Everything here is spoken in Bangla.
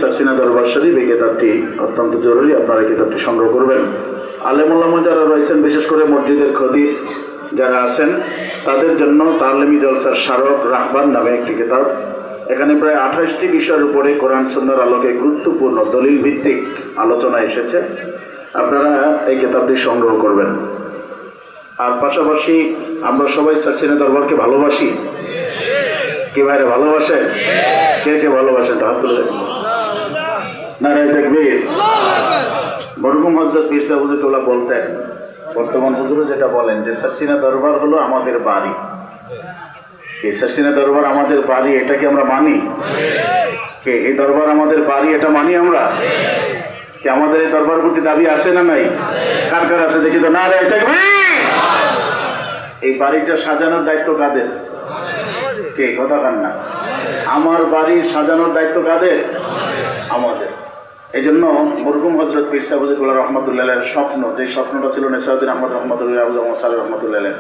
সারসিনা দরবার শরীফ এই কিতাবটি অত্যন্ত জরুরি, আপনারা কিতাবটি সংগ্রহ করবেন। আলেম ওলামা যারা রয়েছেন, বিশেষ করে মসজিদের খতিব যারা আছেন, তাদের জন্য তালিমি জলসার স্মারক রাহবার নামে একটি কিতাব। এখানে প্রায় 28টি বিষয়ের উপরে কোরআন সুন্নাহর আলোকে গুরুত্বপূর্ণ দলিল ভিত্তিক আলোচনা এসেছে। আপনারা এই কিতাবটি সংগ্রহ করবেন। আর পাশাপাশি আমরা সবাই সারসিনা দরবারকে ভালোবাসি। কে ভাইরা ভালোবাসেন? কে কে ভালোবাসেন? হাত তুলে দেখুন। নারায়ে তাকবীর। মরহুম হযরত পীর সাহেব হুজুরুল্লাহ বলতেন, বর্তমান হুজুরও যেটা বলেন, যে সারসিনা দরবার হলো আমাদের বাড়ি। এই সারসিনা দরবার আমাদের বাড়ি, এটা কি আমরা মানি? কে এই দরবার আমাদের বাড়ি, এটা মানি আমরা? কি আমাদের এই দরবার প্রতি দাবি আছে না নাই? কার কার আছে দেখি তো। নারায়ে তাকবীর। এই বাড়িটা সাজানোর দায়িত্ব কাদের? কে কথা কান না? আমার বাড়ি সাজানোর দায়িত্ব কাদের? আমাদের। এই জন্য মরহুম হযরত পীর সাহেব হুজুরুল্লাহ রহমাতুল্লাহ আলাইহির স্বপ্ন, যে স্বপ্নটা ছিল নেসাউদ্দিন আহমদ রহমাতুল্লাহ, আবু জামা সালেহ রহমাতুল্লাহ আলাইহ,